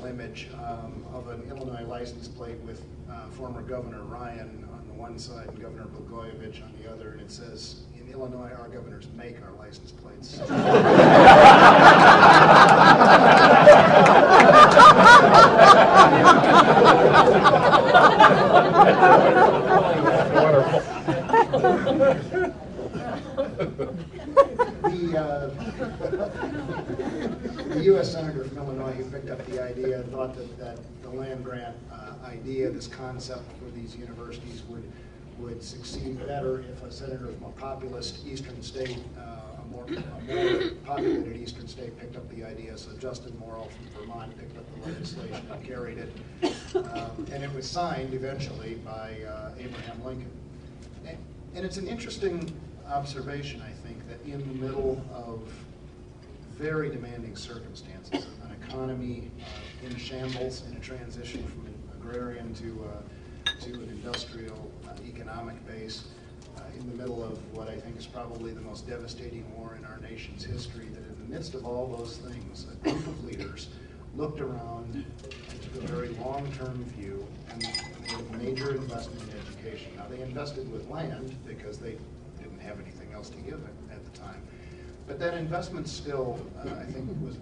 image of an Illinois license plate with former Governor Ryan on the one side and Governor Blagojevich on the other, and it says, "In Illinois, our governors make our license plates." The U.S. Senator from Illinois who picked up the idea thought that the land grant idea, this concept for these universities would succeed better if a senator from a populist eastern state, a more populated eastern state, picked up the idea. So Justin Morrill from Vermont picked up the legislation and carried it. And it was signed eventually by Abraham Lincoln. And it's an interesting observation, I think, that in the middle of very demanding circumstances, an economy in shambles, in a transition from an agrarian to an industrial economic base, in the middle of what I think is probably the most devastating war in our nation's history, that in the midst of all those things, a group of leaders looked around and took a very long-term view and made a major investment in education. Now, they invested with land because they didn't have anything else to give at the time. But that investment still, I think, was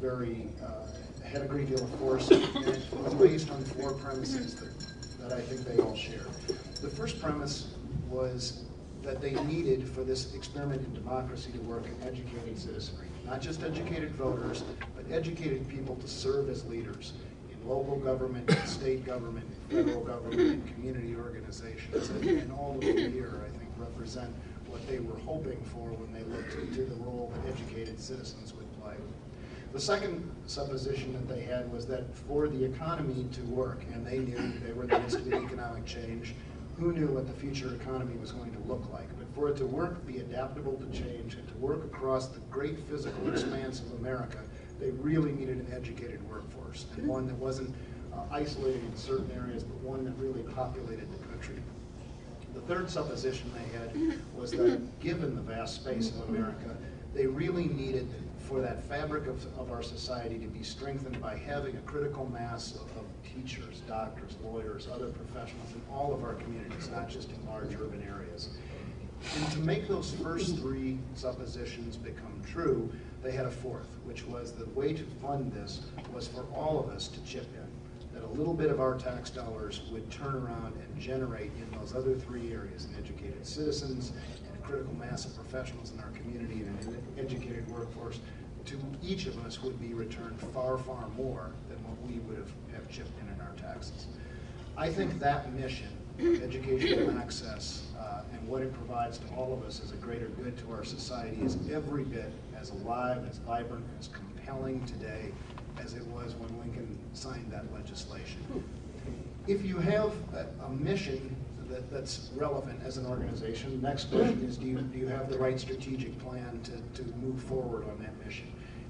had a great deal of force, and it was based on 4 premises that I think they all shared. The first premise was that they needed, for this experiment in democracy to work, an educated citizenry. Not just educated voters, but educated people to serve as leaders in local government, in state government, in federal government, in community organizations. And all of them here, I think, represent what they were hoping for when they looked into the role that educated citizens would play. The second supposition that they had was that for the economy to work, and they knew they were in the midst of economic change, who knew what the future economy was going to look like? But for it to work, be adaptable to change, and to work across the great physical expanse of America, they really needed an educated workforce, and one that wasn't isolated in certain areas, but one that really populated the country. The third supposition they had was that given the vast space of America, they really needed for that fabric of our society to be strengthened by having a critical mass of teachers, doctors, lawyers, other professionals in all of our communities, not just in large urban areas. And to make those first 3 suppositions become true, they had a fourth, which was the way to fund this was for all of us to chip in. That a little bit of our tax dollars would turn around and generate in those other 3 areas, an educated citizens, and a critical mass of professionals in our community, and an educated workforce. To each of us would be returned far, far more than what we would have chipped in our taxes. I think that mission, educational access, and what it provides to all of us as a greater good to our society is every bit as alive, as vibrant, as compelling today as it was when Lincoln signed that legislation. If you have a mission that's relevant as an organization, the next question is, do you have the right strategic plan to move forward on that mission?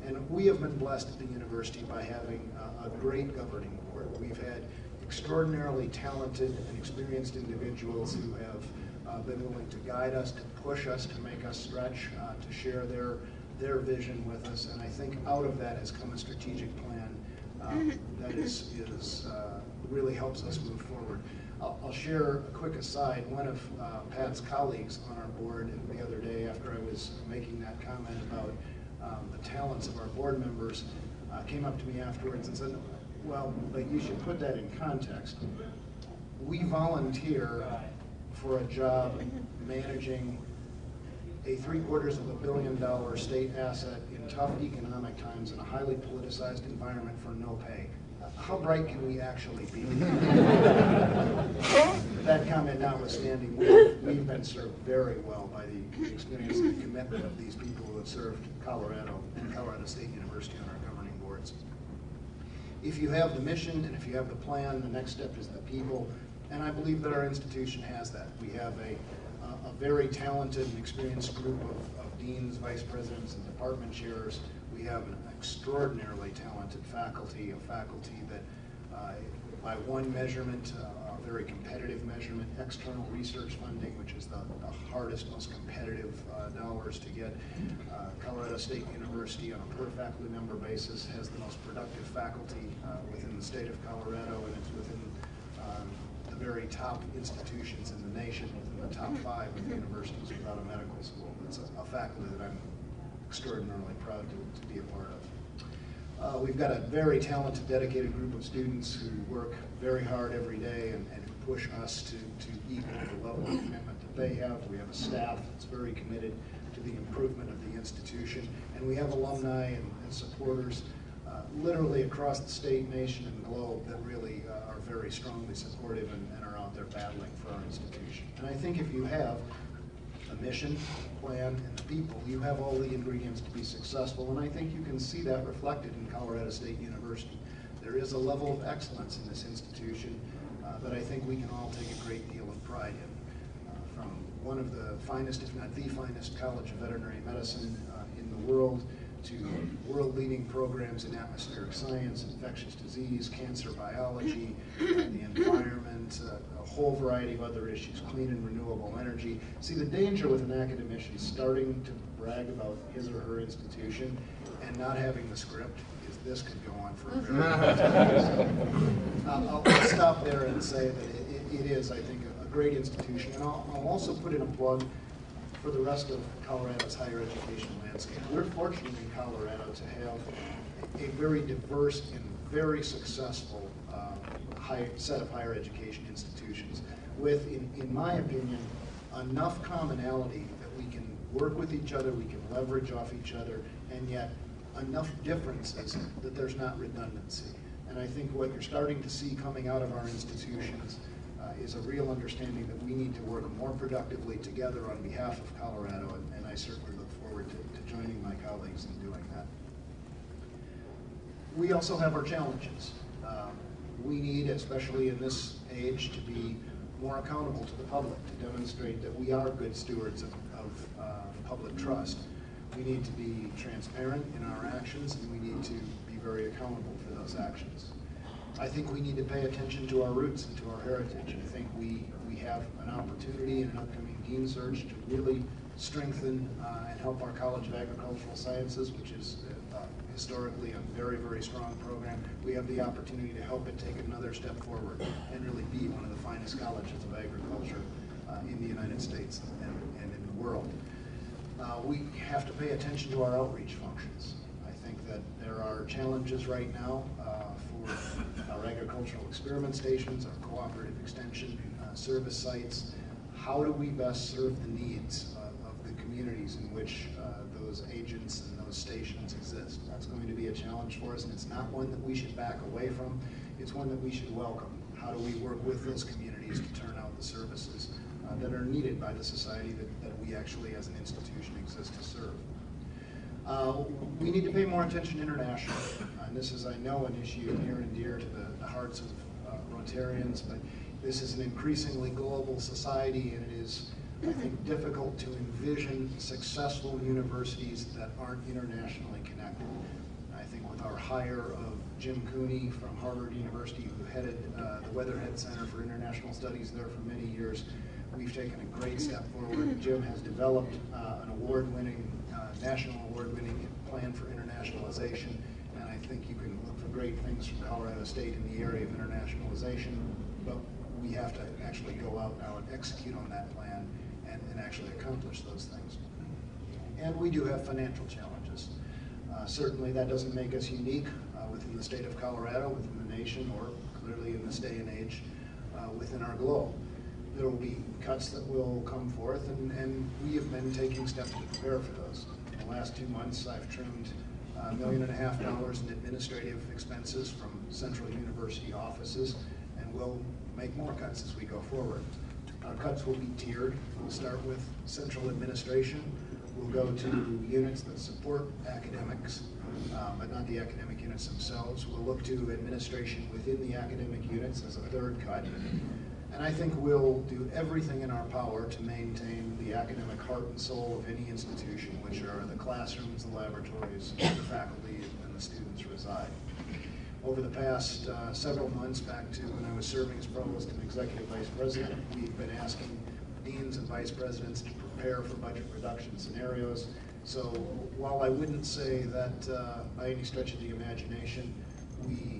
And we have been blessed at the university by having a great governing board. We've had extraordinarily talented and experienced individuals who have been willing to guide us, to push us, to make us stretch, to share their vision with us. And I think out of that has come a strategic plan that really helps us move forward. I'll share a quick aside. One of Pat's colleagues on our board the other day, after I was making that comment about the talents of our board members, came up to me afterwards and said, well, but you should put that in context. We volunteer for a job managing a $750 million state asset in tough economic times in a highly politicized environment for no pay. How bright can we actually be? That comment notwithstanding, we've been served very well by the experience and the commitment of these people who have served Colorado and Colorado State University on our governing boards. If you have the mission and if you have the plan, the next step is the people, and I believe that our institution has that. We have a very talented and experienced group of deans, vice presidents, and department chairs. We have an extraordinarily talented faculty, a faculty that By one measurement, a very competitive measurement, external research funding, which is the hardest, most competitive dollars to get. Colorado State University on a per faculty member basis has the most productive faculty within the state of Colorado, and it's within the very top institutions in the nation, within the top 5 of universities without a medical school. It's a faculty that I'm extraordinarily proud to be a part of. We've got a very talented, dedicated group of students who work very hard every day and who push us to equal the level of commitment that they have. We have a staff that's very committed to the improvement of the institution, and we have alumni and supporters literally across the state, nation, and globe that really are very strongly supportive and are out there battling for our institution. And I think if you have a mission, a plan, and the people, you have all the ingredients to be successful, and I think you can see that reflected in Colorado State University. There is a level of excellence in this institution that I think we can all take a great deal of pride in. From one of the finest, if not the finest, college of veterinary medicine in the world, to world-leading programs in atmospheric science, infectious disease, cancer biology, the environment, a whole variety of other issues, clean and renewable energy. See, the danger with an academician starting to brag about his or her institution and not having the script is this could go on for a very long time. I'll stop there and say that it is, I think, a great institution. And I'll also put in a plug for the rest of Colorado's higher education landscape. We're fortunate in Colorado to have a very diverse and very successful set of higher education institutions with, in my opinion, enough commonality that we can work with each other, we can leverage off each other, and yet enough differences that there's not redundancy. And I think what you're starting to see coming out of our institutions is a real understanding that we need to work more productively together on behalf of Colorado, and I certainly look forward to joining my colleagues in doing that. We also have our challenges. We need, especially in this age, to be more accountable to the public, to demonstrate that we are good stewards of public trust. We need to be transparent in our actions, and we need to be very accountable for those actions. I think we need to pay attention to our roots and to our heritage. I think we have an opportunity in an upcoming dean search to really strengthen and help our College of Agricultural Sciences, which is historically a very, very strong program. We have the opportunity to help it take another step forward and really be one of the finest colleges of agriculture in the United States and in the world. We have to pay attention to our outreach functions. I think that there are challenges right now for our agricultural experiment stations, our cooperative extension service sites. How do we best serve the needs of the communities in which those agents and those stations exist? That's going to be a challenge for us, and it's not one that we should back away from. It's one that we should welcome. How do we work with those communities to turn out the services that are needed by the society that we actually as an institution exist to serve? We need to pay more attention internationally. And this is, I know, an issue near and dear to the hearts of Rotarians, but this is an increasingly global society, and it is, I think, difficult to envision successful universities that aren't internationally connected. I think with our hire of Jim Cooney from Harvard University, who headed the Weatherhead Center for International Studies there for many years, we've taken a great step forward. Jim has developed an award-winning, national award-winning plan for internationalization, and I think you can look for great things from Colorado State in the area of internationalization, but we have to actually go out now and execute on that plan and actually accomplish those things. And we do have financial challenges. Certainly that doesn't make us unique within the state of Colorado, within the nation, or clearly in this day and age within our globe. There will be cuts that will come forth, and we have been taking steps to prepare for those. In the last 2 months, I've trimmed $1.5 million in administrative expenses from central university offices, and we'll make more cuts as we go forward. Our cuts will be tiered. We'll start with central administration. We'll go to units that support academics, but not the academic units themselves. We'll look to administration within the academic units as a third cut. And I think we'll do everything in our power to maintain the academic heart and soul of any institution, which are the classrooms, the laboratories, the faculty, and the students reside. Over the past several months, back to when I was serving as provost and executive vice president, we've been asking deans and vice presidents to prepare for budget reduction scenarios. So while I wouldn't say that by any stretch of the imagination we